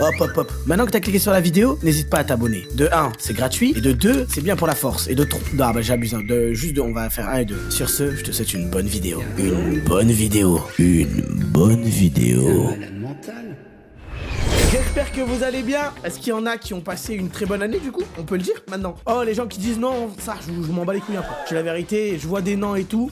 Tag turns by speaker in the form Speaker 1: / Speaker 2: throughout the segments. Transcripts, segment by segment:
Speaker 1: Hop, hop, hop. Maintenant que t'as cliqué sur la vidéo, n'hésite pas à t'abonner. De 1, c'est gratuit. Et de 2, c'est bien pour la force. Et de 3, non, bah j'abuse. Hein. Juste de, on va faire 1 et 2. Sur ce, je te souhaite une bonne vidéo. Une bonne vidéo. Une bonne vidéo. J'espère que vous allez bien. Est-ce qu'il y en a qui ont passé une très bonne année du coup? On peut le dire maintenant. Oh, les gens qui disent non, ça, je m'en bats les couilles un peu. C'est la vérité, je vois des non et tout.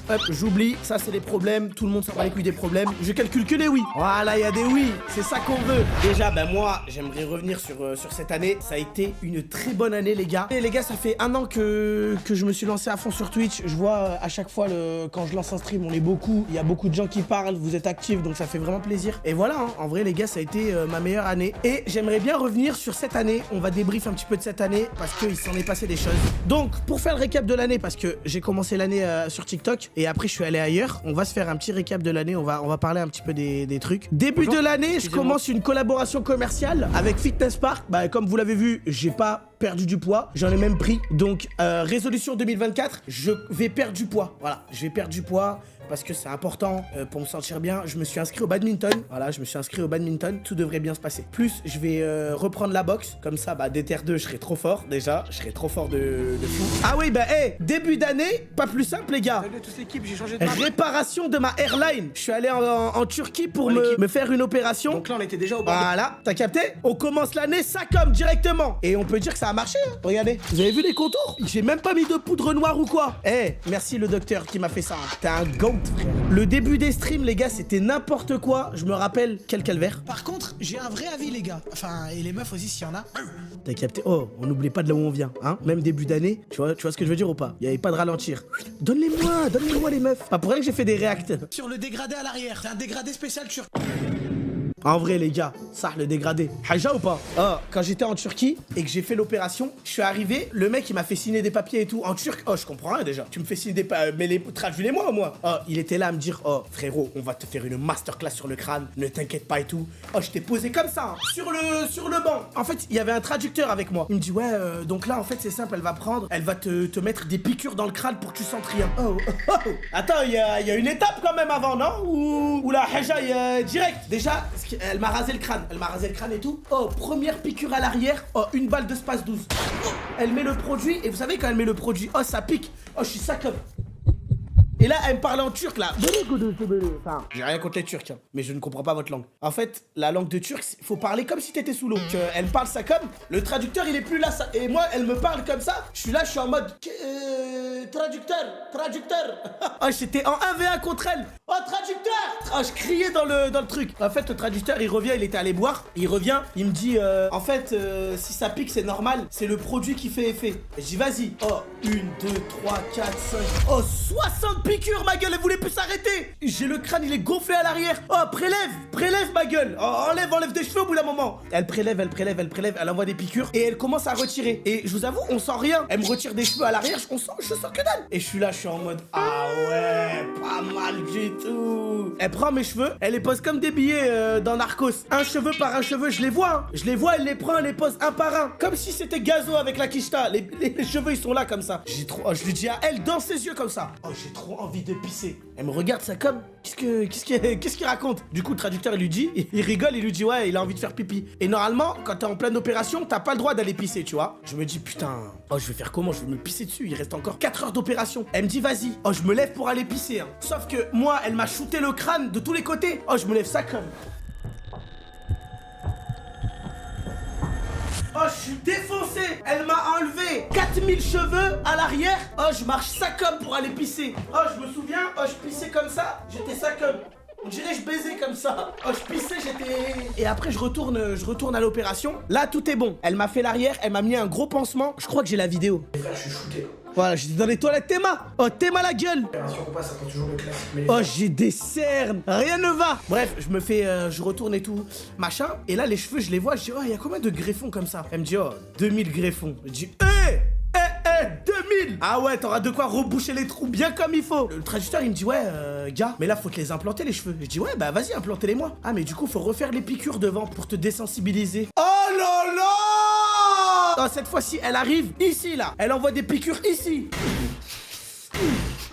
Speaker 1: Hop, j'oublie, ça c'est des problèmes, tout le monde s'en bat les couilles des problèmes. Je calcule que les oui. Voilà, il y a des oui, c'est ça qu'on veut. Déjà, ben moi, j'aimerais revenir sur cette année. Ça a été une très bonne année, les gars. Et les gars, ça fait 1 an que je me suis lancé à fond sur Twitch. Je vois à chaque fois, quand je lance un stream, on est beaucoup. Il y a beaucoup de gens qui parlent, vous êtes actifs, donc ça fait vraiment plaisir. Et voilà, hein, en vrai, les gars, ça a été ma meilleure année. Et j'aimerais bien revenir sur cette année. On va débrief un petit peu de cette année parce qu'il s'en est passé des choses. Donc, pour faire le récap de l'année, parce que j'ai commencé l'année sur TikTok et après je suis allé ailleurs, on va se faire un petit récap de l'année, on va parler un petit peu des trucs. Début de l'année, je commence une collaboration commerciale avec Fitness Park. Bah, comme vous l'avez vu, j'ai pas perdu du poids, j'en ai même pris. Donc, résolution 2024, je vais perdre du poids. Voilà, je vais perdre du poids. Parce que c'est important pour me sentir bien. Je me suis inscrit au badminton. Voilà, je me suis inscrit au badminton. Tout devrait bien se passer. Plus, je vais reprendre la boxe. Comme ça, bah, des terres 2, je serai trop fort. Déjà, je serai trop fort de fou. Ah oui, bah, hey, début d'année, pas plus simple, les gars.
Speaker 2: Salut à toute l'équipe, j'ai changé de marque.
Speaker 1: Réparation de ma airline. Je suis allé en Turquie pour me faire une opération.
Speaker 2: Donc là, on était déjà au bord.
Speaker 1: Voilà, t'as capté? On commence l'année, ça comme directement. Et on peut dire que ça a marché, hein. Regardez, vous avez vu les contours? J'ai même pas mis de poudre noire ou quoi. Eh, merci le docteur qui m'a fait ça, hein. T'es un goat, frère. Le début des streams, les gars, c'était n'importe quoi. Je me rappelle, quel calvaire.
Speaker 2: Par contre, j'ai un vrai avis, les gars. Enfin, et les meufs aussi, s'il y en a.
Speaker 1: T'as capté? Oh, on n'oublie pas de là où on vient, hein. Même début d'année, tu vois ce que je veux dire ou pas? Il y avait pas de ralentir. Donne-les-moi les meufs. Pas pour rien que j'ai fait des réacts.
Speaker 2: Sur le dégradé à l'arrière. C'est un dégradé spécial turc.
Speaker 1: En vrai, les gars, ça, le dégradé. Haja ou pas? Oh, quand j'étais en Turquie et que j'ai fait l'opération, je suis arrivé, le mec, il m'a fait signer des papiers et tout. En turc, oh, je comprends rien déjà. Tu me fais signer des papiers, mais traduis-les-moi, moi. Oh, il était là à me dire, oh, frérot, on va te faire une masterclass sur le crâne, ne t'inquiète pas et tout. Oh, je t'ai posé comme ça, hein, sur le banc. En fait, il y avait un traducteur avec moi. Il me dit, ouais, donc là, en fait, c'est simple, elle va te mettre des piqûres dans le crâne pour que tu sentes rien. Oh. Attends, il y a une étape quand même avant, non? Ou la haja, direct. Déjà, elle m'a rasé le crâne et tout. Oh, première piqûre à l'arrière. Oh, une balle de space 12. Oh, elle met le produit et vous savez quand elle met le produit, oh, ça pique. Oh, je suis ça comme. Et là, elle me parle en turc, là. Enfin, j'ai rien contre les Turcs, hein, mais je ne comprends pas votre langue. En fait, la langue de turc, faut parler comme si t'étais sous l'eau. Elle parle ça comme, le traducteur, il est plus là, ça. Et moi, elle me parle comme ça. Je suis là, je suis en mode, traducteur. Oh, j'étais en 1v1 contre elle. Oh, traducteur. Oh, je criais dans le truc. En fait, le traducteur, il revient, il était allé boire. Il revient, il me dit, en fait, si ça pique, c'est normal. C'est le produit qui fait effet. Et je dis, vas-y. Oh, 1, 2, 3, 4, 5. Oh, 60 piqûres, ma gueule, elle voulait plus s'arrêter. J'ai le crâne, il est gonflé à l'arrière. Oh, prélève ma gueule. Oh, enlève des cheveux au bout d'un moment. Elle prélève, elle envoie des piqûres et elle commence à retirer. Et je vous avoue, on sent rien. Elle me retire des cheveux à l'arrière, je sens que dalle. Et je suis là, je suis en mode, ah ouais, pas mal du tout. Elle prend mes cheveux, elle les pose comme des billets dans Narcos. Un cheveu par un cheveu, je les vois, hein. Je les vois, elle les prend, elle les pose un par un. Comme si c'était Gazo avec la quicheta. Les cheveux, ils sont là comme ça. Je lui dis à elle, dans ses yeux comme ça. Oh, j'ai trop envie de pisser. Elle me regarde ça comme, qu'est-ce qu'il raconte? Du coup, le traducteur, il lui dit, il rigole, il lui dit, ouais, il a envie de faire pipi. Et normalement, quand t'es en pleine opération, t'as pas le droit d'aller pisser, tu vois. Je me dis, putain, oh, je vais faire comment? Je vais me pisser dessus, il reste encore 4 heures d'opération. Elle me dit, vas-y. Oh, je me lève pour aller pisser, hein. Sauf que moi, elle m'a shooté le crâne de tous les côtés. Oh, je me lève ça comme. Oh, je suis défoncé. Elle m'a enlevé 4000 cheveux à l'arrière. Oh, je marche ça comme pour aller pisser. Oh, je me souviens, oh, je pissais comme ça. J'étais ça comme. On dirait je baisais comme ça. Oh, je pissais, j'étais. Et après, je retourne à l'opération. Là, tout est bon. Elle m'a fait l'arrière, elle m'a mis un gros pansement. Je crois que j'ai la vidéo.
Speaker 2: Frère, je suis shooté.
Speaker 1: Voilà, j'étais dans les toilettes, Théma. Oh, Théma la gueule.
Speaker 2: Opération repas, ça prend toujours le classique. Mais
Speaker 1: Oh, j'ai des cernes. Rien ne va. Bref, je retourne et tout, machin. Et là, les cheveux, je les vois. Je dis, oh, il y a combien de greffons comme ça? Elle me dit, oh, 2000 greffons. Je dis, 2000. Ah ouais, t'auras de quoi reboucher les trous bien comme il faut. Le traducteur, il me dit, ouais, gars, mais là, faut te les implanter, les cheveux. Je dis, ouais, bah vas-y, implantez-les-moi. Ah, mais du coup, faut refaire les piqûres devant pour te désensibiliser. Oh là là. Oh, cette fois-ci, elle arrive ici, là. Elle envoie des piqûres ici.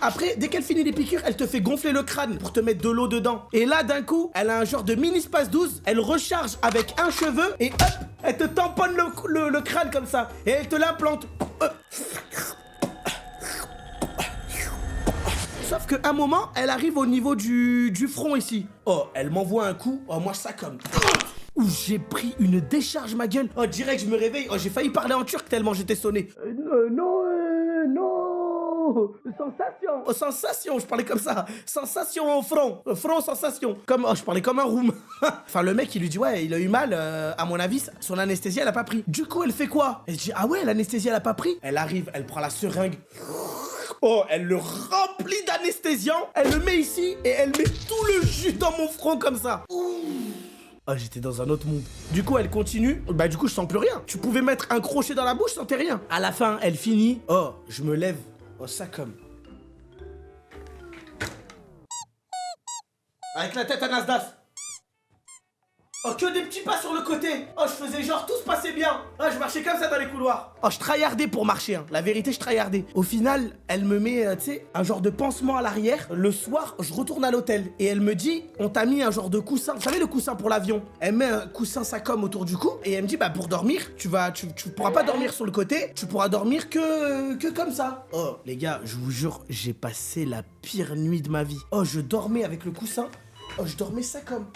Speaker 1: Après, dès qu'elle finit les piqûres, elle te fait gonfler le crâne pour te mettre de l'eau dedans. Et là, d'un coup, elle a un genre de mini Space 12. Elle recharge avec un cheveu et hop, elle te tamponne le crâne comme ça. Et elle te l'implante. Sauf qu'à un moment, elle arrive au niveau du front ici. Oh, elle m'envoie un coup. Oh, moi, ça comme... Où j'ai pris une décharge, ma gueule. Oh, direct, je me réveille. Oh, j'ai failli parler en turc tellement j'étais sonné. Non. Sensation. Oh, sensation, je parlais comme ça. Sensation au front. Front, sensation. Je parlais comme un room. Enfin, le mec, il lui dit, ouais, il a eu mal. À mon avis, son anesthésie, elle a pas pris. Du coup, elle fait quoi? Elle dit, ah ouais, l'anesthésie, elle a pas pris. Elle arrive, elle prend la seringue. Oh, elle le remplit d'anesthésiant. Elle le met ici et elle met tout le jus dans mon front comme ça. Oh, j'étais dans un autre monde. Du coup, elle continue. Bah, du coup, je sens plus rien. Tu pouvais mettre un crochet dans la bouche, je sentais rien. À la fin, elle finit. Oh, je me lève. Oh, ça comme. Avec la tête à Nasdaq. Oh, que des petits pas sur le côté. Oh, je faisais genre tout se passait bien. Oh, je marchais comme ça dans les couloirs. Oh, je tryhardais pour marcher, hein. La vérité, je tryhardais. Au final, elle me met, tu sais, un genre de pansement à l'arrière. Le soir, je retourne à l'hôtel. Et elle me dit, on t'a mis un genre de coussin. Vous savez, le coussin pour l'avion. Elle met un coussin Sacom autour du cou. Et elle me dit, bah, pour dormir, tu pourras pas dormir sur le côté. Tu pourras dormir que comme ça. Oh, les gars, je vous jure, j'ai passé la pire nuit de ma vie. Oh, je dormais avec le coussin. Oh, je dormais Sacom.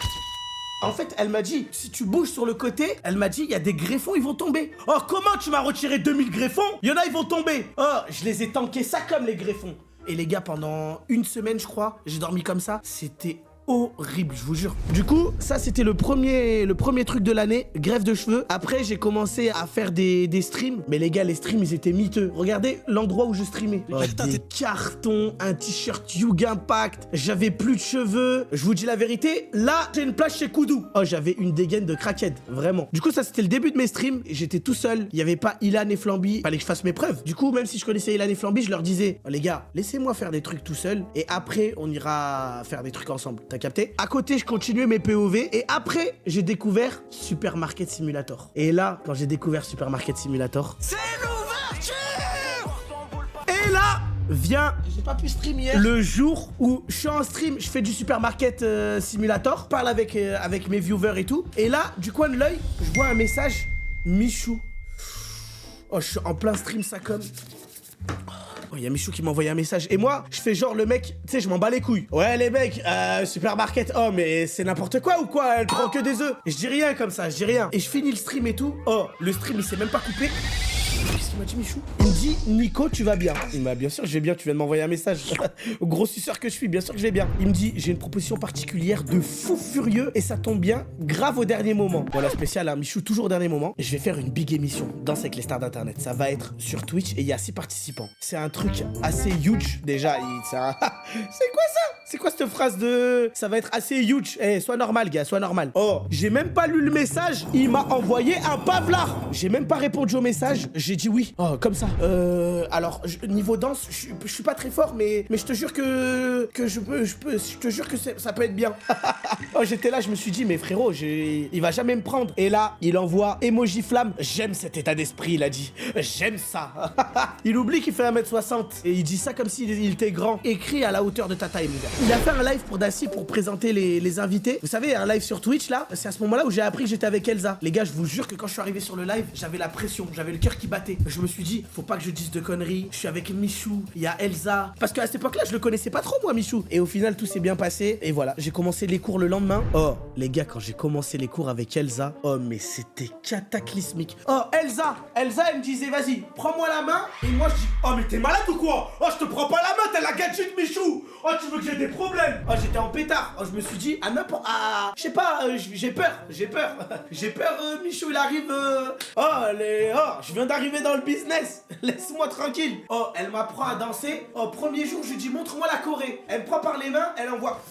Speaker 1: En fait, elle m'a dit, si tu bouges sur le côté, elle m'a dit, il y a des greffons, ils vont tomber. Oh, comment tu m'as retiré 2000 greffons? Il y en a, ils vont tomber. Oh, je les ai tankés ça comme les greffons. Et les gars, pendant une semaine, je crois, j'ai dormi comme ça. C'était horrible, je vous jure. Du coup, ça c'était le premier truc de l'année, greffe de cheveux. Après, j'ai commencé à faire des streams. Mais les gars, les streams, ils étaient miteux. Regardez l'endroit où je streamais. Oh, des cartons, un t-shirt Young Impact. J'avais plus de cheveux. Je vous dis la vérité, là, j'ai une place chez Koudou. Oh, j'avais une dégaine de crackhead, vraiment. Du coup, ça c'était le début de mes streams. J'étais tout seul. Il y avait pas Ilan et Flamby. Fallait que je fasse mes preuves. Du coup, même si je connaissais Ilan et Flamby, je leur disais, oh, les gars, laissez-moi faire des trucs tout seul. Et après, on ira faire des trucs ensemble. T'as capté? À côté, je continuais mes POV et après, j'ai découvert Supermarket Simulator. Et là, quand j'ai découvert Supermarket Simulator, c'est l'ouverture! Et là, vient, j'ai pas pu stream hier, le jour où je suis en stream, je fais du Supermarket Simulator, je parle avec mes viewers et tout. Et là, du coin de l'œil, je vois un message, Michou. Oh, je suis en plein stream, ça comme... Oh, il y a Michou qui m'a envoyé un message. Et moi, je fais genre le mec, tu sais, je m'en bats les couilles. Ouais, les mecs, Supermarket, oh, mais c'est n'importe quoi ou quoi? Elle prend que des œufs. Et je dis rien comme ça, je dis rien. Et je finis le stream et tout. Oh, le stream, il s'est même pas coupé. Qu'est-ce qu'il m'a dit, Michou? Il me dit, Nico, tu vas bien? Il m'a bien sûr, je vais bien, tu viens de m'envoyer un message. Gros suceur que je suis, bien sûr que je vais bien. Il me dit, j'ai une proposition particulière de fou furieux et ça tombe bien, grave au dernier moment. Voilà, spécial, hein, Michou, toujours au dernier moment. Je vais faire une big émission, Danse avec les stars d'internet. Ça va être sur Twitch et il y a 6 participants. C'est un truc assez huge, déjà. C'est quoi ça? C'est quoi cette phrase de... Ça va être assez huge. Eh, sois normal, gars, sois normal. Oh, j'ai même pas lu le message. Il m'a envoyé un pavlard. J'ai même pas répondu au message. J'ai dit oui. Oh, comme ça. Alors, niveau danse, je suis pas très fort, mais je te jure que je te jure que ça peut être bien. Oh, j'étais là, je me suis dit, mais frérot, il va jamais me prendre. Et là, il envoie emoji flamme. J'aime cet état d'esprit, il a dit. J'aime ça. Il oublie qu'il fait 1m60. Et il dit ça comme s'il était grand. Écrit à la hauteur de ta taille, mon gars. Il a fait un live pour Daci pour présenter les invités. Vous savez, un live sur Twitch, là, c'est à ce moment-là où j'ai appris que j'étais avec Elsa. Les gars, je vous jure que quand je suis arrivé sur le live, j'avais la pression, j'avais le cœur qui battait. Je me suis dit, faut pas que je dise de conneries. Je suis avec Michou, il y a Elsa. Parce qu'à cette époque-là, je le connaissais pas trop, moi, Michou. Et au final, tout s'est bien passé. Et voilà, j'ai commencé les cours le lendemain. Oh, les gars, quand j'ai commencé les cours avec Elsa, oh, mais c'était cataclysmique. Oh, Elsa, elle me disait, vas-y, prends-moi la main. Et moi, je dis, oh, mais t'es malade ou quoi? Oh, je te prends pas la main, t'as la gadget, Michou. Oh, tu veux que j'ai des problèmes? Oh, j'étais en pétard. Oh, je me suis dit, je sais pas, j'ai peur. J'ai peur, Michou, il arrive. Je viens d'arriver dans le business. Laisse-moi tranquille. Oh, elle m'apprend à danser. Oh, premier jour, je lui dis, montre-moi la choré. Elle me prend par les mains, elle envoie.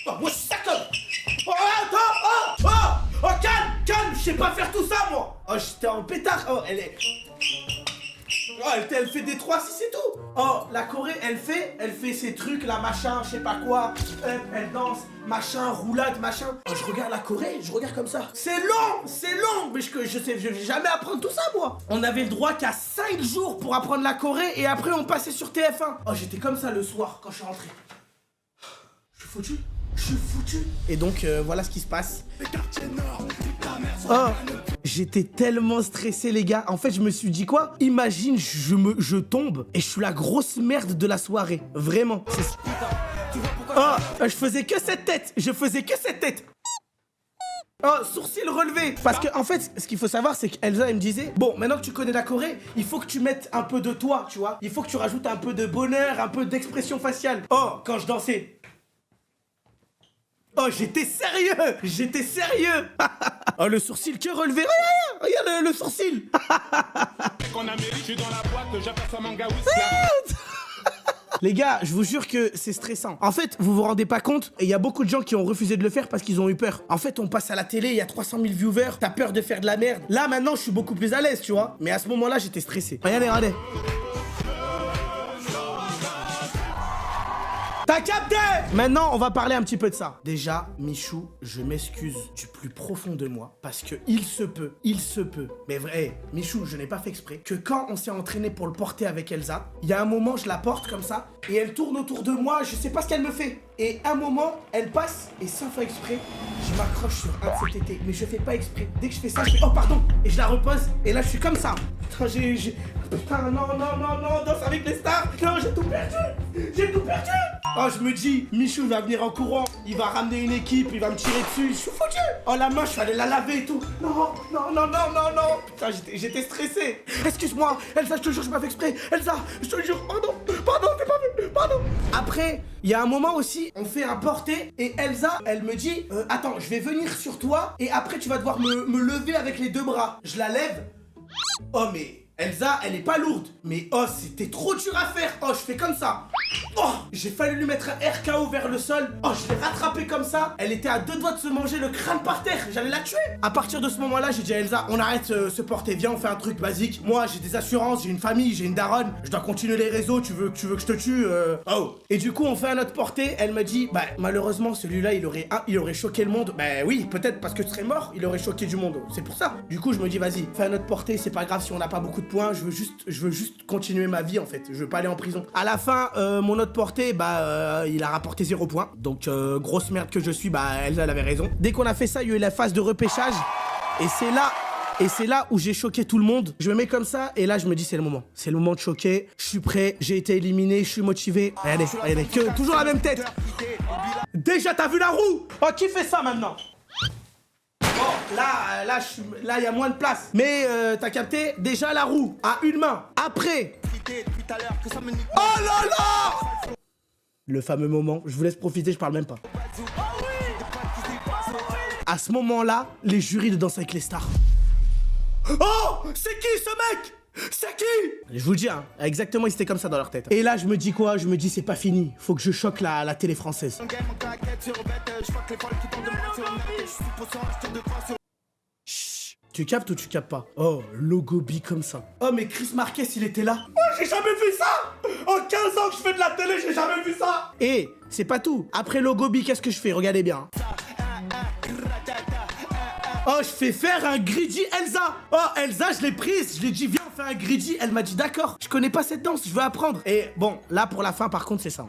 Speaker 1: Oh, moi, je suis ça comme. Oh, attends, oh, calme, je sais pas faire tout ça, moi. Oh, j'étais en pétard. Oh, elle fait des 3-6 et tout. Oh, la Corée, elle fait ses trucs, là, machin, je sais pas quoi. Elle danse, machin, roulade, machin. Oh, je regarde la Corée, je regarde comme ça. C'est long, mais je vais jamais apprendre tout ça, moi. On avait le droit qu'à 5 jours pour apprendre la Corée et après on passait sur TF1. Oh, j'étais comme ça le soir quand je suis rentré. Je suis foutu. Et donc, voilà ce qui se passe. Oh, j'étais tellement stressé, les gars. En fait, je me suis dit quoi? Imagine, je tombe et je suis la grosse merde de la soirée. Vraiment. Oh, je faisais que cette tête. Oh, sourcil relevé. Parce que en fait, ce qu'il faut savoir, c'est qu'Elsa, elle me disait, bon, maintenant que tu connais la Corée, il faut que tu mettes un peu de toi, tu vois. Il faut que tu rajoutes un peu de bonheur, un peu d'expression faciale. Oh, quand je dansais. Oh, j'étais sérieux. Oh, le sourcil que relevé. Regarde le sourcil. Les gars, je vous jure que c'est stressant. En fait, vous vous rendez pas compte, et il y a beaucoup de gens qui ont refusé de le faire parce qu'ils ont eu peur. En fait, on passe à la télé, il y a 300 000 viewers, t'as peur de faire de la merde. Là, maintenant, je suis beaucoup plus à l'aise, tu vois. Mais à ce moment-là, j'étais stressé. Regardez. T'as capté? Maintenant, on va parler un petit peu de ça. Déjà, Michou, je m'excuse du plus profond de moi parce que il se peut, mais vrai, Michou, je n'ai pas fait exprès, que quand on s'est entraîné pour le porter avec Elsa, il y a un moment, je la porte comme ça et elle tourne autour de moi, je sais pas ce qu'elle me fait. Et un moment, elle passe et sans faire exprès, je m'accroche sur un de ses tétés, mais je fais pas exprès. Dès que je fais ça, je fais oh pardon et je la repose et là je suis comme ça. Putain, putain, non, danse avec les stars. Non, j'ai tout perdu. Oh, je me dis, Michou va venir en courant, il va ramener une équipe, il va me tirer dessus, je suis foutu. Oh, la main, je vais aller la laver et tout. Non. Putain, j'étais stressé. Excuse-moi, Elsa, je te jure, je m'avais exprès. Elsa, je te jure, pardon, t'es pas vu, pardon. Après, il y a un moment aussi, on fait un porté et Elsa, elle me dit, attends, je vais venir sur toi et après tu vas devoir me lever avec les 2 bras. Je la lève. Oh, mais... Elsa, elle est pas lourde, mais oh, c'était trop dur à faire. Oh, je fais comme ça. Oh, j'ai failli lui mettre un RKO vers le sol. Oh, je l'ai rattrapé comme ça. Elle était à 2 doigts de se manger le crâne par terre. J'allais la tuer. À partir de ce moment-là, j'ai dit à Elsa, on arrête se porter. Viens, on fait un truc basique. Moi, j'ai des assurances, j'ai une famille, j'ai une daronne. Je dois continuer les réseaux. Tu veux que je te tue Oh. Et du coup, on fait un autre porté. Elle me dit, bah, malheureusement, celui-là, il aurait choqué le monde. Bah oui, peut-être parce que tu serais mort, il aurait choqué du monde. C'est pour ça. Du coup, je me dis, vas-y, fais un autre porté. C'est pas grave si on n'a pas beaucoup de points. Je veux juste continuer ma vie en fait. Je veux pas aller en prison. À la fin, mon autre porté, bah, il a rapporté 0 points. Donc, grosse merde que je suis, bah, elle avait raison. Dès qu'on a fait ça, il y a eu la phase de repêchage. Et c'est là où j'ai choqué tout le monde. Je me mets comme ça et là, je me dis, c'est le moment. C'est le moment de choquer. Je suis prêt, j'ai été éliminé, je suis motivé. Regardez, toujours la même tête. Déjà, t'as vu la roue? Oh, qui fait ça maintenant? Bon, là, il y a moins de place. Mais t'as capté? Déjà la roue, à une main. Après. Oh là là! Le fameux moment, je vous laisse profiter, je parle même pas. À ce moment-là, les jurys de Danse avec les stars. Oh! C'est qui ce mec? C'est qui? Je vous le dis, hein, exactement, ils étaient comme ça dans leur tête. Et là, je me dis quoi? Je me dis, c'est pas fini. Faut que je choque la télé française. Chut. Tu captes ou tu captes pas? Oh, logo B comme ça. Oh, mais Chris Marquez, il était là. Oh, j'ai jamais vu ça! En 15 ans que je fais de la télé, j'ai jamais vu ça! Et c'est pas tout. Après logo B, qu'est-ce que je fais? Regardez bien. Oh, je fais faire un greedy Elsa. Oh, Elsa, je l'ai prise. Je lui ai dit, viens, on fait un greedy. Elle m'a dit, d'accord. Je connais pas cette danse, je veux apprendre. Et bon, là, pour la fin, par contre, c'est ça.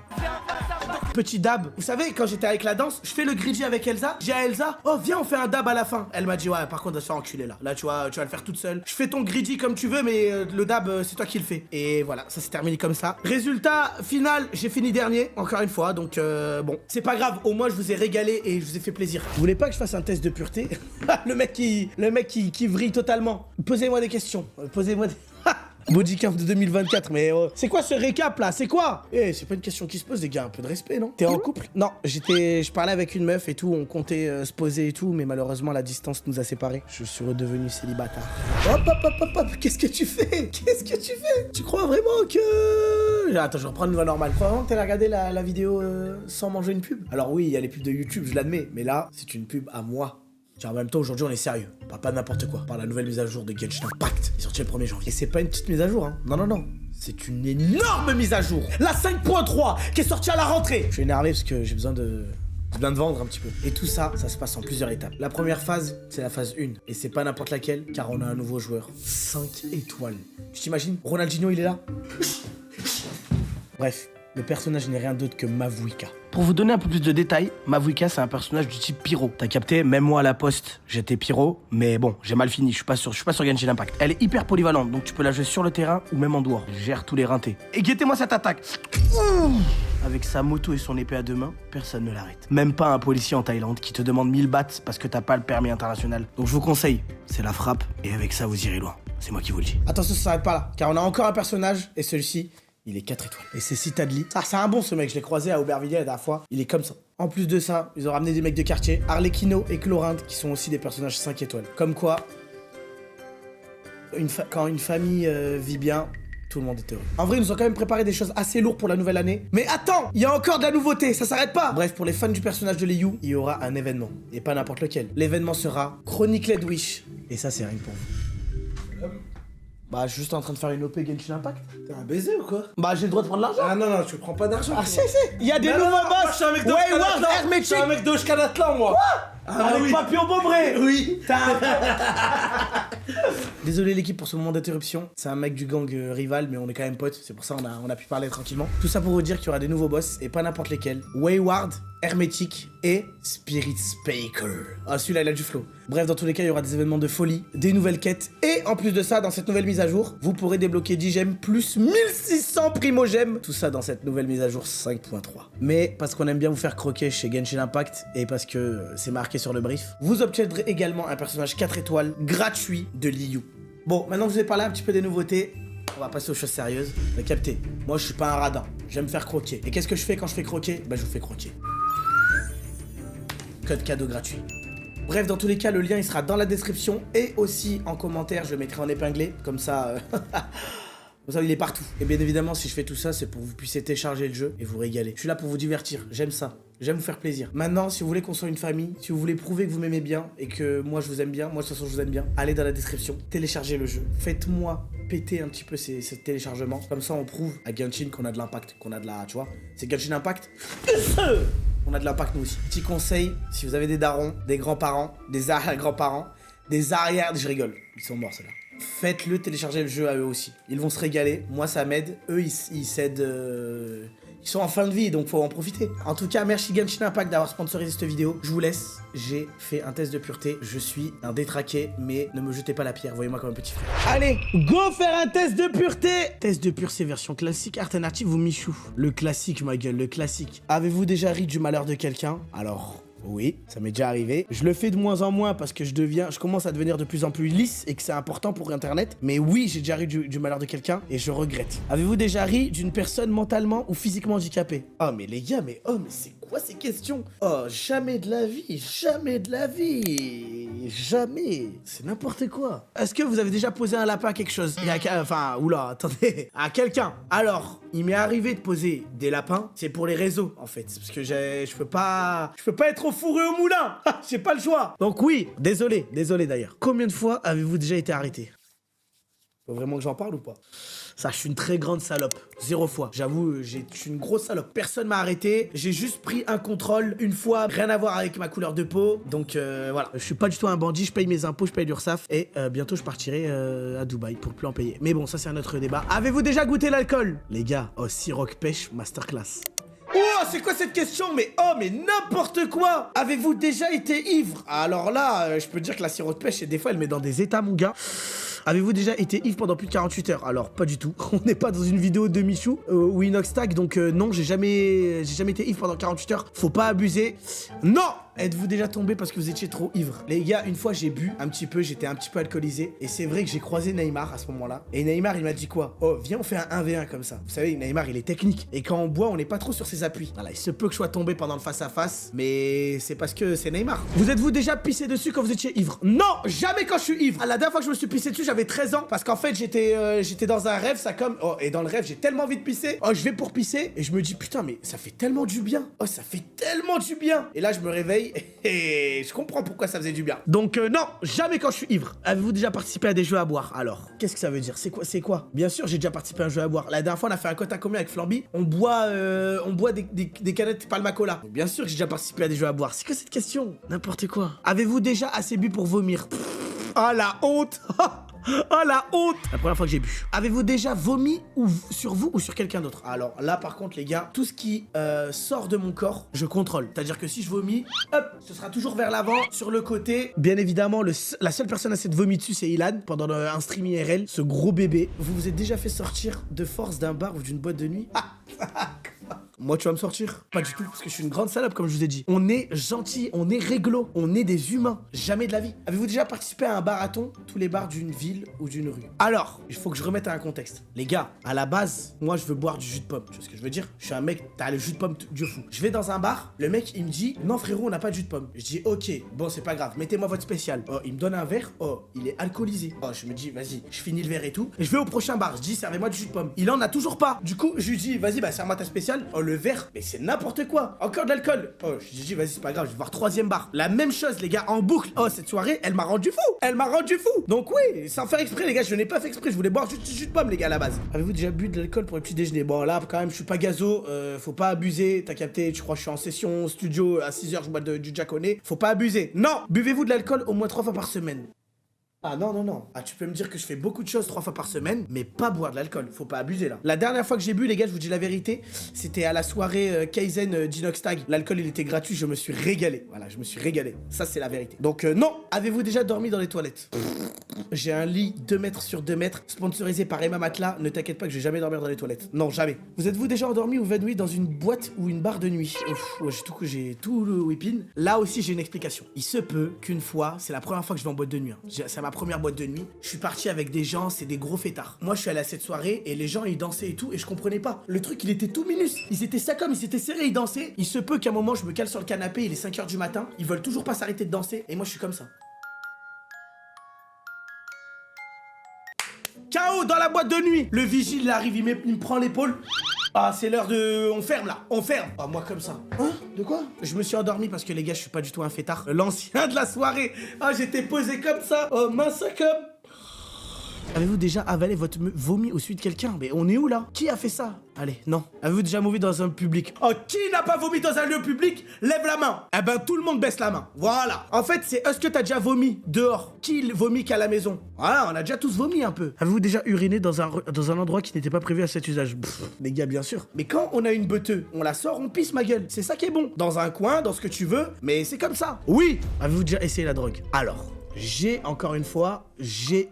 Speaker 1: Petit dab. Vous savez, quand j'étais avec la danse, je fais le greedy avec Elsa. J'ai à Elsa, oh, viens, on fait un dab à la fin. Elle m'a dit, ouais, par contre, on va se faire enculer là. Là, tu vas le faire toute seule. Je fais ton greedy comme tu veux, mais le dab, c'est toi qui le fais. Et voilà, ça s'est terminé comme ça. Résultat final, j'ai fini dernier, encore une fois. Donc, bon, c'est pas grave. Au moins, je vous ai régalé et je vous ai fait plaisir. Vous voulez pas que je fasse un test de pureté? Le mec qui vrille totalement. Posez-moi des questions. Posez-moi des... Bodycamp de 2024, mais c'est quoi ce récap là? C'est quoi? Eh, c'est pas une question qui se pose, les gars, un peu de respect, non? T'es en couple? Non, je parlais avec une meuf et tout, on comptait se poser et tout, mais malheureusement la distance nous a séparés. Je suis redevenu célibataire. Hop, qu'est-ce que tu fais? Tu crois vraiment que... Attends, je reprends une voix normale. Faut vraiment que t'aies regardé la vidéo sans manger une pub? Alors oui, il y a les pubs de YouTube, je l'admets, mais là, c'est une pub à moi. Tiens, en même temps, aujourd'hui, on est sérieux. Pas n'importe quoi. Par la nouvelle mise à jour de Genshin Impact. Il est sorti le 1er janvier. Et c'est pas une petite mise à jour, hein. Non. c'est une énorme mise à jour. La 5.3 qui est sortie à la rentrée. Je suis énervé parce que j'ai besoin de vendre un petit peu. Et tout ça, ça se passe en plusieurs étapes. La première phase, c'est la phase 1. Et c'est pas n'importe laquelle, car on a un nouveau joueur. 5 étoiles. Tu t'imagines, Ronaldinho, il est là. Bref, le personnage n'est rien d'autre que Mavuika.
Speaker 3: Pour vous donner un peu plus de détails, Mavuika, c'est un personnage du type pyro. T'as capté, même moi à la poste, j'étais pyro, mais bon, j'ai mal fini, je suis pas sur Genshin Impact. Elle est hyper polyvalente, donc tu peux la jouer sur le terrain ou même en dehors. Elle gère tous les rintés. Et guettez-moi cette attaque. Ouh. Avec sa moto et son épée à deux mains, personne ne l'arrête. Même pas un policier en Thaïlande qui te demande 1000 bahts parce que t'as pas le permis international. Donc je vous conseille, c'est la frappe, et avec ça vous irez loin. C'est moi qui vous le dis.
Speaker 1: Attention, ça s'arrête pas là, car on a encore un personnage, et celui-ci, il est 4 étoiles. Et c'est Citadli. Ah, c'est un bon ce mec, je l'ai croisé à Aubervilliers la dernière fois. Il est comme ça. En plus de ça, ils ont ramené des mecs de quartier, Arlecchino et Chlorinde, qui sont aussi des personnages 5 étoiles. Comme quoi, quand une famille vit bien, tout le monde est heureux. En vrai, ils nous ont quand même préparé des choses assez lourdes pour la nouvelle année. Mais attends, il y a encore de la nouveauté, ça s'arrête pas. Bref, pour les fans du personnage de Liu, il y aura un événement. Et pas n'importe lequel. L'événement sera Chronicled Wish. Et ça, c'est rien que pour vous. Bah, je suis juste en train de faire une OP Genshin Impact.
Speaker 4: T'es un baiser ou quoi?
Speaker 1: Bah, j'ai le droit de prendre l'argent.
Speaker 4: Ah non, non, tu prends pas d'argent.
Speaker 1: Ah, si. Il y a des nouveaux boss.
Speaker 4: Je suis un mec de
Speaker 1: Wayward Hermetic.
Speaker 4: Je suis un mec de Shkanatlan, moi.
Speaker 1: Avec Papillon Beaubré.
Speaker 4: Oui.
Speaker 1: Désolé l'équipe pour ce moment d'interruption. C'est un mec du gang rival, mais on est quand même potes. C'est pour ça on a pu parler tranquillement. Tout ça pour vous dire qu'il y aura des nouveaux boss, et pas n'importe lesquels. Wayward, Hermetic et Spirit Spaker. Ah, celui-là, il a du flow. Bref, dans tous les cas, il y aura des événements de folie, des nouvelles quêtes. Et en plus de ça, dans cette nouvelle mise à jour, vous pourrez débloquer 10 gemmes plus 1600 primo-gemmes. Tout ça dans cette nouvelle mise à jour 5.3. Mais parce qu'on aime bien vous faire croquer chez Genshin Impact, et parce que c'est marqué sur le brief, vous obtiendrez également un personnage 4 étoiles gratuit de Liu. Bon, maintenant que je vous ai parlé un petit peu des nouveautés, on va passer aux choses sérieuses. Mais captez, moi je suis pas un radin, j'aime faire croquer. Et qu'est-ce que je fais quand je fais croquer? Bah je vous fais croquer. Code cadeau gratuit. Bref, dans tous les cas, le lien il sera dans la description et aussi en commentaire, je le mettrai en épinglé, comme ça... Comme ça, il est partout. Et bien évidemment, si je fais tout ça, c'est pour que vous puissiez télécharger le jeu et vous régaler. Je suis là pour vous divertir, j'aime ça. J'aime vous faire plaisir. Maintenant, si vous voulez qu'on soit une famille, si vous voulez prouver que vous m'aimez bien et que moi je vous aime bien, moi de toute façon je vous aime bien, allez dans la description, téléchargez le jeu. Faites-moi péter un petit peu ces téléchargements. Comme ça, on prouve à Genshin qu'on a de l'impact, qu'on a de la... Tu vois, c'est Genshin Impact. On a de l'impact nous aussi. Petit conseil, si vous avez des darons, des grands-parents, des arrière-grands-parents, des arrières... Je rigole, ils sont morts ceux-là. Faites-le télécharger le jeu à eux aussi. Ils vont se régaler. Moi, ça m'aide. Eux, ils s'aident... Ils sont en fin de vie, donc faut en profiter. En tout cas, merci Genshin Impact d'avoir sponsorisé cette vidéo. Je vous laisse. J'ai fait un test de pureté. Je suis un détraqué, mais ne me jetez pas la pierre. Voyez-moi comme un petit frère. Allez, go faire un test de pureté. Test de pureté version classique, alternative ou Michou. Le classique, ma gueule, le classique. Avez-vous déjà ri du malheur de quelqu'un? Alors... oui, ça m'est déjà arrivé. Je le fais de moins en moins parce que je commence à devenir de plus en plus lisse et que c'est important pour Internet. Mais oui, j'ai déjà ri du malheur de quelqu'un et je regrette. Avez-vous déjà ri d'une personne mentalement ou physiquement handicapée? Oh mais les gars, mais c'est quoi ces questions? Oh, jamais de la vie, jamais de la vie, jamais. C'est n'importe quoi. Est-ce que vous avez déjà posé un lapin à quelque chose? Oula, attendez, à quelqu'un. Alors, il m'est arrivé de poser des lapins, c'est pour les réseaux en fait, parce que je peux pas être au four et au moulin. J'ai pas le choix. Donc oui, désolé d'ailleurs. Combien de fois avez-vous déjà été arrêté? Faut vraiment que j'en parle ou pas? Ça, je suis une très grande salope. 0 fois. J'avoue, je suis une grosse salope. Personne m'a arrêté. J'ai juste pris un contrôle une fois. Rien à voir avec ma couleur de peau. Donc voilà. Je suis pas du tout un bandit. Je paye mes impôts, je paye l'URSSAF. Et bientôt, je partirai à Dubaï pour plus en payer. Mais bon, ça, c'est un autre débat. Avez-vous déjà goûté l'alcool? Les gars, Siroc Pêche Masterclass. Oh, c'est quoi cette question? Mais n'importe quoi. Avez-vous déjà été ivre? Alors là, je peux dire que la Siroc Pêche, des fois, elle met dans des états, mon gars. Avez-vous déjà été ivre pendant plus de 48 heures? Alors, pas du tout. On n'est pas dans une vidéo de Michou ou Inoxtag, donc non, j'ai jamais été ivre pendant 48 heures. Faut pas abuser. Non! Êtes-vous déjà tombé parce que vous étiez trop ivre? Les gars, une fois j'ai bu un petit peu, j'étais un petit peu alcoolisé. Et c'est vrai que j'ai croisé Neymar à ce moment-là. Et Neymar, il m'a dit quoi? Oh, viens, on fait un 1v1 comme ça. Vous savez, Neymar, il est technique. Et quand on boit, on n'est pas trop sur ses appuis. Voilà, il se peut que je sois tombé pendant le face-à-face, mais c'est parce que c'est Neymar. Vous êtes-vous déjà pissé dessus quand vous étiez ivre? Non, jamais quand je suis ivre. À la dernière fois que je me suis pissé dessus, j'avais 13 ans. Parce qu'en fait, j'étais dans un rêve, ça comme... Oh, et dans le rêve, j'ai tellement envie de pisser. Oh, je vais pour pisser. Et je me dis, putain, mais ça fait tellement du bien. Oh, ça fait tellement du bien. Et là, je me réveille. soleil et je comprends pourquoi ça faisait du bien. Donc non, jamais quand je suis ivre. Avez-vous déjà participé à des jeux à boire? Alors, qu'est-ce que ça veut dire? C'est quoi? Bien sûr, j'ai déjà participé à un jeu à boire. La dernière fois, on a fait un quota combien avec Flamby? On boit des canettes Palmacola. Bien sûr que j'ai déjà participé à des jeux à boire. C'est quoi cette question? N'importe quoi. Avez-vous déjà assez bu pour vomir? Oh la honte. Oh la honte. La première fois que j'ai bu. Avez-vous déjà vomi sur vous ou sur quelqu'un d'autre? Alors là par contre les gars, tout ce qui sort de mon corps, je contrôle. C'est-à-dire que si je vomis, hop, ce sera toujours vers l'avant, sur le côté. Bien évidemment, la seule personne à s'être vomi dessus c'est Ilan pendant un stream IRL, ce gros bébé. Vous vous êtes déjà fait sortir de force d'un bar ou d'une boîte de nuit? Moi, tu vas me sortir? Pas du tout, parce que je suis une grande salope, comme je vous ai dit. On est gentil, on est réglo, on est des humains. Jamais de la vie. Avez-vous déjà participé à un marathon? Tous les bars d'une ville ou d'une rue. Alors, il faut que je remette à un contexte. Les gars, à la base, moi, je veux boire du jus de pomme. Tu vois ce que je veux dire? Je suis un mec, t'as le jus de pomme, Dieu fou. Je vais dans un bar, le mec, il me dit, non frérot, on n'a pas de jus de pomme. Je dis, ok, bon, c'est pas grave, mettez-moi votre spécial. Oh, il me donne un verre, oh, il est alcoolisé. Oh, je me dis, vas-y, je finis le verre et tout. Et je vais au prochain bar, je dis, servez-moi du jus de pomme. Il en a toujours pas. Du coup, je lui dis, vas-y, bah, serre-moi ta spéciale. Oh, le verre, mais c'est n'importe quoi. Encore de l'alcool. Oh, je dis, vas-y, c'est pas grave, je vais voir troisième bar. La même chose, les gars, en boucle. Oh, cette soirée, elle m'a rendu fou. Elle m'a rendu fou. Donc oui, sans faire exprès, les gars, je n'ai pas fait exprès. Je voulais boire juste du jus de pomme, les gars, à la base. Avez-vous déjà bu de l'alcool pour le petit déjeuner? Bon, là, quand même, je suis pas gazo. Faut pas abuser. T'as capté, tu crois, je suis en session studio à 6h, je bois du Jaconé. Faut pas abuser. Non, buvez-vous de l'alcool au moins 3 fois par semaine. Ah non, non, non. Ah, tu peux me dire que je fais beaucoup de choses 3 fois par semaine, mais pas boire de l'alcool. Faut pas abuser là. La dernière fois que j'ai bu, les gars, je vous dis la vérité, c'était à la soirée Kaizen d'Inox Tag. L'alcool, il était gratuit, je me suis régalé. Voilà, je me suis régalé. Ça, c'est la vérité. Donc, non. Avez-vous déjà dormi dans les toilettes? J'ai un lit 2 mètres sur 2 mètres, sponsorisé par Emma Matelas. Ne t'inquiète pas que je vais jamais dormir dans les toilettes. Non, jamais. Vous êtes-vous déjà endormi ou évanoui dans une boîte ou une barre de nuit? J'ai tout le whipping. Là aussi, j'ai une explication. Il se peut qu'une fois, c'est la première fois que je vais en boîte de nuit. Hein. C'est ma première boîte de nuit. Je suis parti avec des gens, c'est des gros fêtards. Moi, je suis allé à cette soirée et les gens, ils dansaient et tout, et je comprenais pas. Le truc, il était tout minus. Ils étaient ça comme, ils s'étaient serrés, ils dansaient. Il se peut qu'à un moment, je me cale sur le canapé, il est 5h du matin. Ils veulent toujours pas s'arrêter de danser, et moi, je suis comme ça. KO dans la boîte de nuit. Le vigile, il arrive, il me prend l'épaule. Ah, c'est l'heure de... On ferme, là. On ferme. Ah, moi, comme ça. Hein? De quoi? Je me suis endormi parce que, les gars, je suis pas du tout un fêtard. L'ancien de la soirée. Ah, j'étais posé comme ça. Oh, mince comme... Avez-vous déjà avalé votre vomi au suite de quelqu'un? Mais on est où là? Qui a fait ça? Allez, non. Avez-vous déjà vomi dans un public? Oh, qui n'a pas vomi dans un lieu public? Lève la main. Eh ben, tout le monde baisse la main. Voilà. En fait, c'est est-ce que t'as déjà vomi dehors? Qui vomit qu'à la maison? Voilà, on a déjà tous vomi un peu. Avez-vous déjà uriné dans un endroit qui n'était pas prévu à cet usage? Les gars, bien sûr. Mais quand on a une beuteuse, on la sort, on pisse ma gueule. C'est ça qui est bon. Dans un coin, dans ce que tu veux, mais c'est comme ça. Oui. Avez-vous déjà essayé la drogue? Alors... encore une fois, je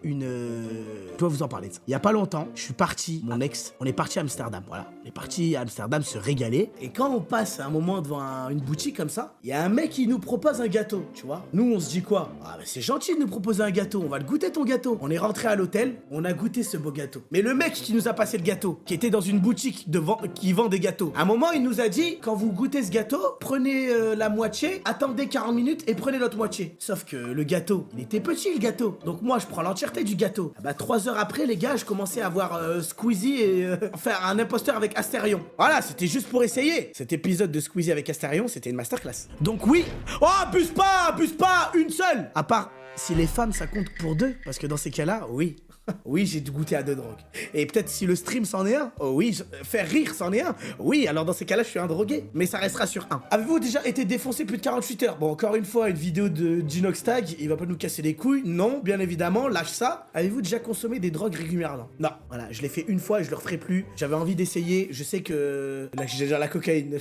Speaker 1: dois vous en parler de ça. Il y a pas longtemps, je suis parti, mon ex, on est parti à Amsterdam, voilà. On est parti à Amsterdam se régaler. Et quand on passe un moment devant une boutique comme ça, il y a un mec qui nous propose un gâteau, tu vois. Nous, on se dit quoi? Ah bah c'est gentil de nous proposer un gâteau, on va le goûter ton gâteau. On est rentré à l'hôtel, on a goûté ce beau gâteau. Mais le mec qui nous a passé le gâteau, qui était dans une boutique qui vend des gâteaux, à un moment, il nous a dit, quand vous goûtez ce gâteau, prenez la moitié, attendez 40 minutes et prenez l'autre moitié. Sauf que le gâteau, il était petit le gâteau. Donc moi je prends l'entièreté du gâteau. Ah bah 3 heures après les gars je commençais à voir Squeezie et faire un imposteur avec Astérion. Voilà, c'était juste pour essayer. Cet épisode de Squeezie avec Astérion c'était une masterclass. Donc oui. Oh abuse pas, une seule. À part si les femmes ça compte pour 2. Parce que dans ces cas-là, oui. Oui, j'ai goûté à 2 drogues. Et peut-être si le stream c'en est un, oh oui, faire rire c'en est un. Oui, alors dans ces cas-là, je suis un drogué. Mais ça restera sur 1. Avez-vous déjà été défoncé plus de 48 heures? Bon, encore une fois, une vidéo de Ginox Tag, il va pas nous casser les couilles. Non, bien évidemment, lâche ça. Avez-vous déjà consommé des drogues régulièrement? Non, voilà, je l'ai fait une fois et je le referai plus. J'avais envie d'essayer, je sais que... Là, j'ai déjà la cocaïne,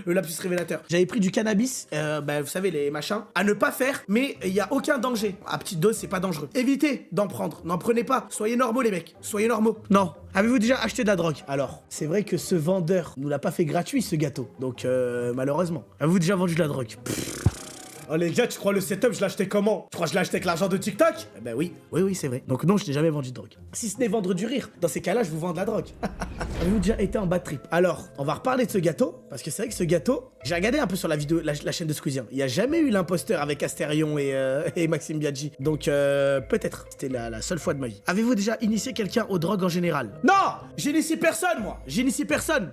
Speaker 1: le lapsus révélateur. J'avais pris du cannabis, vous savez, les machins, à ne pas faire, mais il y a aucun danger. À petite dose, c'est pas dangereux. Évitez d'en prendre, n'en prenez pas. Soyez normaux les mecs, soyez normaux. Non. Avez-vous déjà acheté de la drogue? Alors, c'est vrai que ce vendeur nous l'a pas fait gratuit ce gâteau. Donc malheureusement. Avez-vous déjà vendu de la drogue? Oh les gars, tu crois le setup, je l'ai acheté comment? Tu crois que je l'ai acheté avec l'argent de TikTok? Eh ben oui, oui, c'est vrai. Donc non, je n'ai jamais vendu de drogue. Si ce n'est vendre du rire, dans ces cas-là, je vous vends de la drogue. Avez-vous déjà été en bad trip? Alors, on va reparler de ce gâteau, parce que c'est vrai que ce gâteau, j'ai regardé un peu sur la vidéo, la chaîne de Squeezie. Il n'y a jamais eu l'imposteur avec Astérion et Maxime Biaggi. Donc peut-être, c'était la seule fois de ma vie. Avez-vous déjà initié quelqu'un aux drogues en général? Non! J'initie personne, moi! J'initie personne!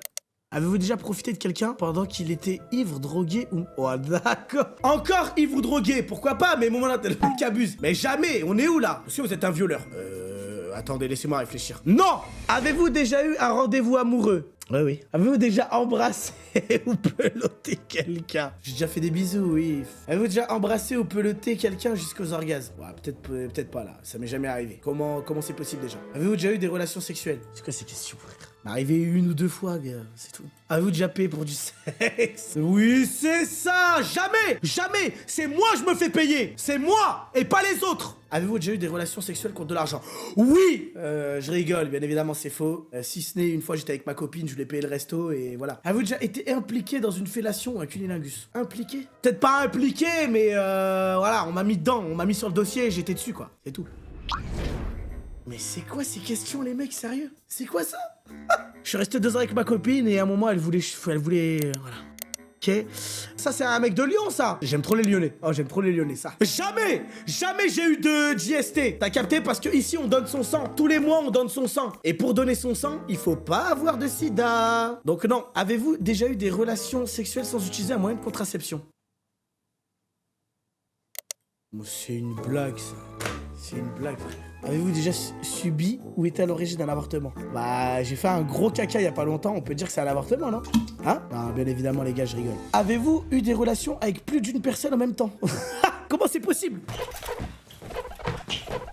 Speaker 1: Avez-vous déjà profité de quelqu'un pendant qu'il était ivre, drogué ou... Oh, d'accord. Encore ivre ou drogué, pourquoi pas, mais moment là, t'es le mec qui abuse. Mais jamais, on est où là? Monsieur, vous êtes un violeur. Attendez, laissez-moi réfléchir. Non! Avez-vous déjà eu un rendez-vous amoureux? Oui, oui. Avez-vous déjà embrassé ou peloté quelqu'un? J'ai déjà fait des bisous, oui. Avez-vous déjà embrassé ou peloté quelqu'un jusqu'aux orgasmes? Ouais, peut-être pas là. Ça m'est jamais arrivé. Comment c'est possible déjà? Avez-vous déjà eu des relations sexuelles? C'est quoi ces questions, frère? M'est arrivé 1 ou 2 fois, gars. C'est tout. Avez-vous déjà payé pour du sexe? Oui, c'est ça! Jamais! Jamais! C'est moi, je me fais payer! C'est moi! Et pas les autres! Avez-vous déjà eu des relations sexuelles contre de l'argent? Oui! Je rigole, bien évidemment, c'est faux. Si ce n'est, une fois, j'étais avec ma copine, je lui ai payé le resto et voilà. Avez-vous déjà été impliqué dans une fellation ou un cunilingus? Impliqué? Peut-être pas impliqué, mais voilà, on m'a mis dedans, on m'a mis sur le dossier et j'étais dessus, quoi. C'est tout. Mais c'est quoi ces questions, les mecs, sérieux? C'est quoi ça? Je suis resté 2 ans avec ma copine et à un moment, elle voulait... Voilà. Ok. Ça, c'est un mec de Lyon, ça. J'aime trop les Lyonnais. Oh, j'aime trop les Lyonnais, ça. Jamais j'ai eu de JST. T'as capté? Parce que ici, on donne son sang. Tous les mois, on donne son sang. Et pour donner son sang, il faut pas avoir de sida. Donc non. Avez-vous déjà eu des relations sexuelles sans utiliser un moyen de contraception? C'est une blague, ça. C'est une blague, frère. Avez-vous déjà subi ou été à l'origine d'un avortement? Bah, j'ai fait un gros caca il y a pas longtemps, on peut dire que c'est un avortement, non? Hein? Non, bien évidemment, les gars, je rigole. Avez-vous eu des relations avec plus d'une personne en même temps? Comment c'est possible?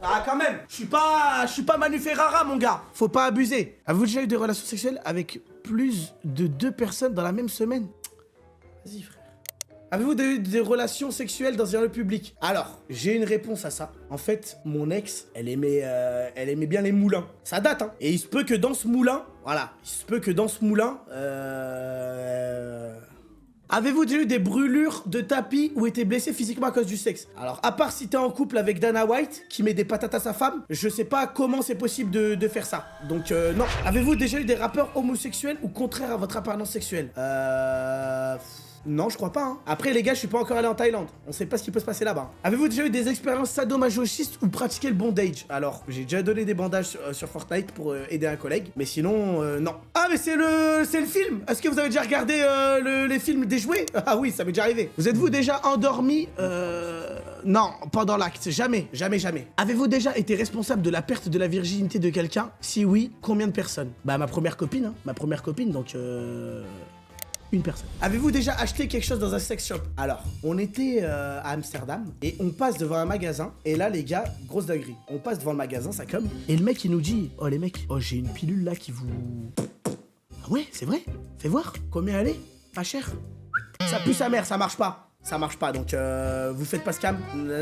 Speaker 1: Ah, quand même, je suis pas Manu Ferrara, mon gars. Faut pas abuser. Avez-vous déjà eu des relations sexuelles avec plus de 2 personnes dans la même semaine? Vas-y, frère. Avez-vous eu des relations sexuelles dans un lieu public? Alors, j'ai une réponse à ça. En fait, mon ex, elle aimait bien les moulins. Ça date, hein. Et il se peut que dans ce moulin, voilà, Avez-vous déjà eu des brûlures de tapis ou été blessé physiquement à cause du sexe? Alors, à part si t'es en couple avec Dana White, qui met des patates à sa femme, je sais pas comment c'est possible de faire ça. Donc, non. Avez-vous déjà eu des rappeurs homosexuels ou contraires à votre appartenance sexuelle? Non, je crois pas, hein. Après, les gars, je suis pas encore allé en Thaïlande. On sait pas ce qui peut se passer là-bas. Avez-vous déjà eu des expériences sadomasochistes ou pratiqué le bondage? Alors, j'ai déjà donné des bandages sur Fortnite pour aider un collègue. Mais sinon, non. Ah, mais c'est le film. Est-ce que vous avez déjà regardé les films des jouets? Ah oui, ça m'est déjà arrivé. Vous êtes-vous déjà endormi? Non, pendant l'acte. Jamais. Avez-vous déjà été responsable de la perte de la virginité de quelqu'un? Si oui, combien de personnes? Bah, ma première copine, hein. Donc, une personne. Avez-vous déjà acheté quelque chose dans un sex shop? Alors, on était à Amsterdam et on passe devant un magasin et là les gars, grosse dinguerie. On passe devant le magasin, ça comme. Et le mec il nous dit, oh les mecs, oh j'ai une pilule là qui vous... Ah ouais, c'est vrai? Fais voir. Combien elle est? Pas cher. Ça pue sa mère, ça marche pas. Ça marche pas, donc vous faites pas scam,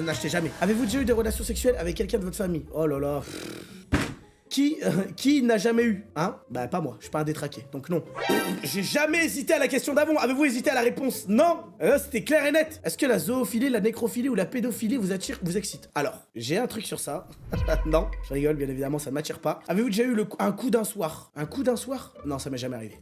Speaker 1: n'achetez jamais. Avez-vous déjà eu des relations sexuelles avec quelqu'un de votre famille? Oh là là. Qui n'a jamais eu? Hein? Bah pas moi, je suis pas un détraqué, donc non. J'ai jamais hésité à la question d'avant. Avez-vous hésité à la réponse? Non. C'était clair et net. Est-ce que la zoophilie, la nécrophilie ou la pédophilie vous attire, vous excite? Alors, j'ai un truc sur ça. Non, je rigole, bien évidemment, ça ne m'attire pas. Avez-vous déjà eu un coup d'un soir? Un coup d'un soir? Non, ça m'est jamais arrivé.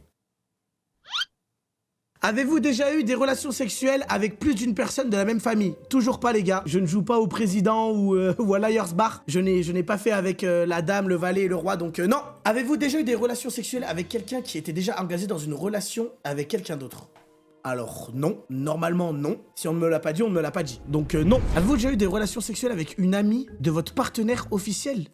Speaker 1: Avez-vous déjà eu des relations sexuelles avec plus d'une personne de la même famille? Toujours pas, les gars. Je ne joue pas au président ou à Liars Bar. Je n'ai pas fait avec la dame, le valet et le roi, donc non. Avez-vous déjà eu des relations sexuelles avec quelqu'un qui était déjà engagé dans une relation avec quelqu'un d'autre? Alors non, normalement non. Si on ne me l'a pas dit, on ne me l'a pas dit. Donc non. Avez-vous déjà eu des relations sexuelles avec une amie de votre partenaire officiel?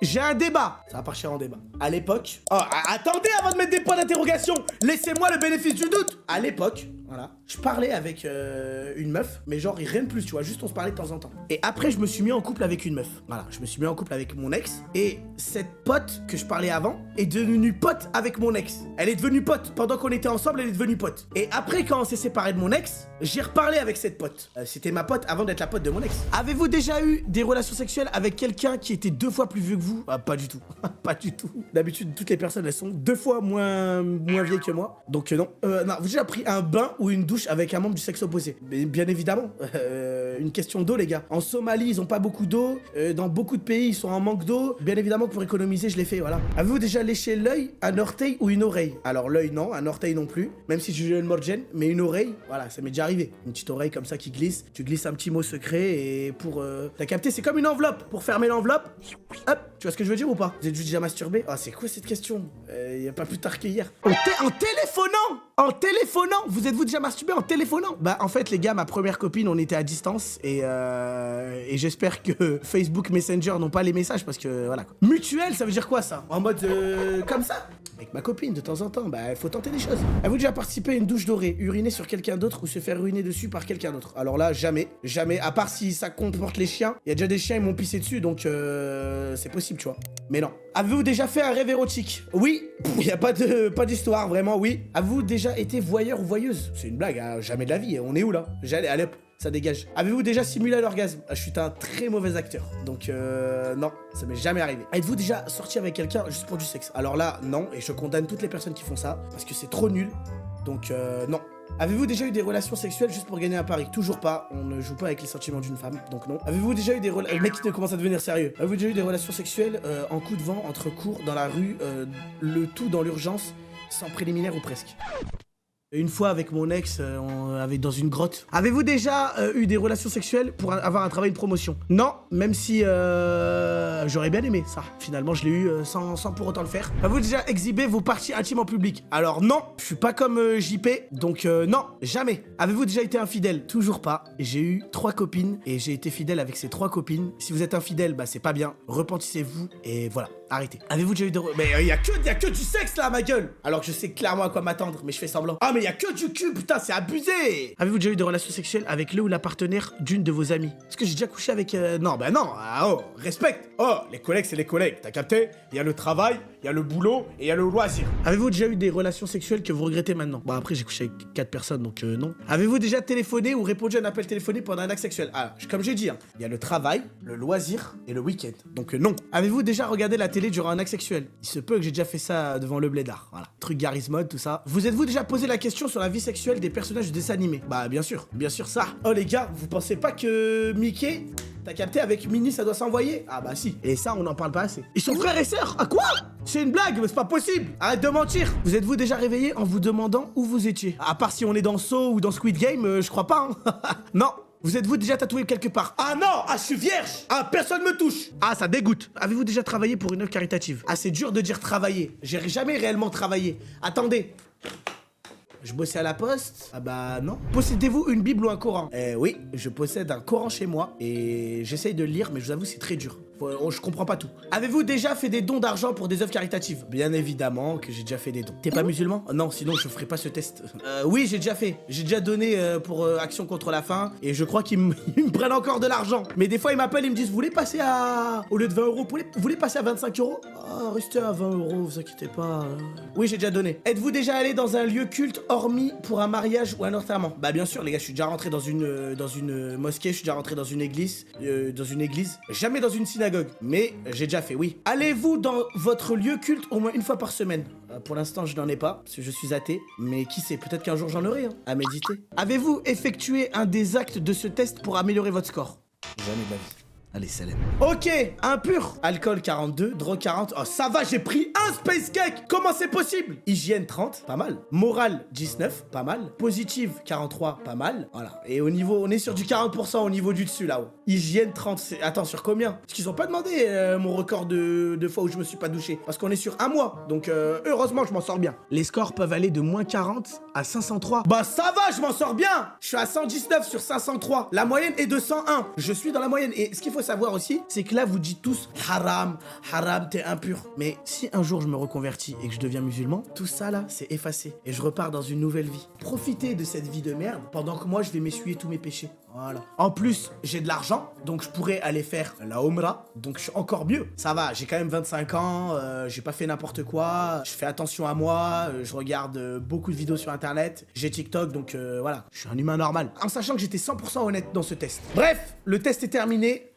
Speaker 1: J'ai un débat. Ça va partir en débat. À l'époque... Oh, attendez avant de mettre des points d'interrogation. Laissez-moi le bénéfice du doute. À l'époque, voilà, je parlais avec une meuf, mais genre rien de plus, tu vois, juste on se parlait de temps en temps. Et après, je me suis mis en couple avec une meuf. Voilà, je me suis mis en couple avec mon ex. Et cette pote que je parlais avant est devenue pote avec mon ex. Elle est devenue pote. Pendant qu'on était ensemble, elle est devenue pote. Et après, quand on s'est séparé de mon ex, j'ai reparlé avec cette pote. C'était ma pote avant d'être la pote de mon ex. Avez-vous déjà eu des relations sexuelles avec quelqu'un qui était 2 fois plus vieux que vous? Ah, pas du tout. Pas du tout. D'habitude, toutes les personnes, elles sont 2 fois moins vieilles que moi. Donc non. Non, vous avez déjà pris un bain ou une douche avec un membre du sexe opposé? Mais bien évidemment. une question d'eau, les gars. En Somalie, ils ont pas beaucoup d'eau. Dans beaucoup de pays, ils sont en manque d'eau. Bien évidemment, pour économiser, je l'ai fait, voilà. Avez-vous déjà léché l'œil, un orteil ou une oreille? Alors, l'œil, non. Un orteil non plus. Même si je joue une morgène. Mais une oreille, voilà, ça m'est déjà arrivé. Une petite oreille comme ça qui glisse. Tu glisses un petit mot secret et pour... T'as capté? C'est comme une enveloppe. Pour fermer l'enveloppe, hop, tu vois ce que je veux dire ou pas? Vous êtes déjà masturbé? Ah, c'est quoi cette question? Y a pas plus tard qu'hier. En téléphonant! En téléphonant! Vous êtes-vous déjà masturbé en téléphonant? Bah, en fait, les gars, ma première copine, on était à distance et j'espère que Facebook Messenger n'ont pas les messages parce que, voilà. Quoi. Mutuel, ça veut dire quoi, ça? En mode, comme ça? Avec ma copine, de temps en temps, bah, il faut tenter des choses. Avez-vous déjà participé à une douche dorée, uriner sur quelqu'un d'autre ou se faire uriner dessus par quelqu'un d'autre? Alors là, jamais. Jamais. À part si ça comporte les chiens. Il y a déjà des chiens, ils m'ont pissé dessus, donc c'est possible, tu vois. Mais non. Avez-vous déjà fait un rêve érotique? Oui. Il n'y a pas d'histoire, vraiment, oui. Avez-vous déjà été voyeur ou voyeuse? C'est une blague, hein, jamais de la vie. On est où, là? Allez, hop. Ça dégage. Avez-vous déjà simulé l'orgasme? Je suis un très mauvais acteur. Donc, non, ça m'est jamais arrivé. Êtes-vous déjà sorti avec quelqu'un juste pour du sexe? Alors là, non. Et je condamne toutes les personnes qui font ça. Parce que c'est trop nul. Donc, non. Avez-vous déjà eu des relations sexuelles juste pour gagner un pari? Toujours pas. On ne joue pas avec les sentiments d'une femme. Donc, non. Avez-vous déjà eu des relations... Le mec qui commence à devenir sérieux. Avez-vous déjà eu des relations sexuelles en coup de vent, entre cours, dans la rue, le tout dans l'urgence, sans préliminaire ou presque? Une fois avec mon ex, on avait dans une grotte. Avez-vous déjà eu des relations sexuelles pour avoir un travail de promotion? Non, même si j'aurais bien aimé ça. Finalement, je l'ai eu sans pour autant le faire. Avez-vous déjà exhibé vos parties intimes en public? Alors non, je suis pas comme JP, donc non, jamais. Avez-vous déjà été infidèle? Toujours pas. J'ai eu 3 copines et j'ai été fidèle avec ces 3 copines. Si vous êtes infidèle, bah c'est pas bien. Repentissez-vous et voilà, arrêtez. Avez-vous déjà eu des... Mais y a que du sexe là, ma gueule. Alors que je sais clairement à quoi m'attendre, mais je fais semblant. Ah mais y a que du cul, putain, c'est abusé. Avez-vous déjà eu des relations sexuelles avec le ou la partenaire d'une de vos amies? Est-ce que j'ai déjà couché avec... Non, bah non, oh, respecte. Oh, les collègues, c'est les collègues, t'as capté? Il y a le travail, il y a le boulot et il y a le loisir. Avez-vous déjà eu des relations sexuelles que vous regrettez maintenant? Bah après, j'ai couché avec 4 personnes, donc non. Avez-vous déjà téléphoné ou répondu à un appel téléphonique pendant un acte sexuel? Ah, comme j'ai dit, hein, il y a le travail, le loisir et le week-end, donc non. Avez-vous déjà regardé la télé durant un acte sexuel? Il se peut que j'ai déjà fait ça devant le blédard, voilà. Truc Garry's Mod, tout ça. Vous êtes-vous déjà posé la question sur la vie sexuelle des personnages de dessins animés? Bah bien sûr ça. Oh les gars, vous pensez pas que Mickey, t'as capté, avec Minnie ça doit s'envoyer? Ah bah si. Et ça on n'en parle pas assez. Ils sont frères et sœurs? Ah quoi? C'est une blague, mais c'est pas possible. Arrête de mentir. Vous êtes-vous déjà réveillé en vous demandant où vous étiez? À part si on est dans Saw ou dans Squid Game, je crois pas hein. Non. Vous êtes-vous déjà tatoué quelque part? Ah non! Ah, je suis vierge! Ah, personne me touche! Ah, ça dégoûte! Avez-vous déjà travaillé pour une œuvre caritative? Ah, c'est dur de dire travailler. J'ai jamais réellement travaillé. Attendez. Je bossais à la poste? Ah bah non. Possédez-vous une Bible ou un Coran? Oui, je possède un Coran chez moi et j'essaye de le lire, mais je vous avoue, c'est très dur. Je comprends pas tout. Avez-vous déjà fait des dons d'argent pour des œuvres caritatives? Bien évidemment que j'ai déjà fait des dons. T'es pas musulman? Non, sinon je ferai pas ce test. Oui, j'ai déjà fait. J'ai déjà donné pour Action contre la faim et je crois qu'ils me prennent encore de l'argent. Mais des fois ils m'appellent, ils me disent vous voulez passer à... Au lieu de 20 euros, vous voulez passer à 25 euros? Ah, restez à 20 euros, vous inquiétez pas. Oui, j'ai déjà donné. Êtes-vous déjà allé dans un lieu culte hormis pour un mariage ou un enterrement? Bah bien sûr les gars, je suis déjà rentré dans une mosquée, je suis déjà rentré dans une église. Jamais dans une synagogue. Mais j'ai déjà fait, oui. Allez-vous dans votre lieu culte au moins une fois par semaine? Pour l'instant, je n'en ai pas, parce que je suis athée. Mais qui sait, peut-être qu'un jour j'en aurai, hein, à méditer. Avez-vous effectué un des actes de ce test pour améliorer votre score? Jamais de la vie. Allez, salam. Ok, impur. Alcool 42, drogue 40. Oh, ça va, j'ai pris un space cake. Comment c'est possible? Hygiène 30, pas mal. Morale 19, pas mal. Positive 43, pas mal. Voilà. Et au niveau, on est sur du 40% au niveau du dessus, là-haut. Hygiène 30, attends, sur combien? Parce qu'ils ont pas demandé mon record de fois où je me suis pas douché. Parce qu'on est sur un mois. Donc, heureusement, je m'en sors bien. Les scores peuvent aller de moins 40 à 503. Bah, ça va, je m'en sors bien. Je suis à 119 sur 503. La moyenne est de 101. Je suis dans la moyenne. Et ce qu'il faut savoir aussi, c'est que là vous dites tous haram, haram, t'es impur. Mais si un jour je me reconvertis et que je deviens musulman, tout ça là c'est effacé et je repars dans une nouvelle vie. Profitez de cette vie de merde pendant que moi je vais m'essuyer tous mes péchés. Voilà. En plus, j'ai de l'argent, donc je pourrais aller faire la Omra, donc je suis encore mieux. Ça va, j'ai quand même 25 ans, j'ai pas fait n'importe quoi, je fais attention à moi, je regarde beaucoup de vidéos sur internet, j'ai TikTok, donc voilà, je suis un humain normal. En sachant que j'étais 100% honnête dans ce test. Bref, le test est terminé.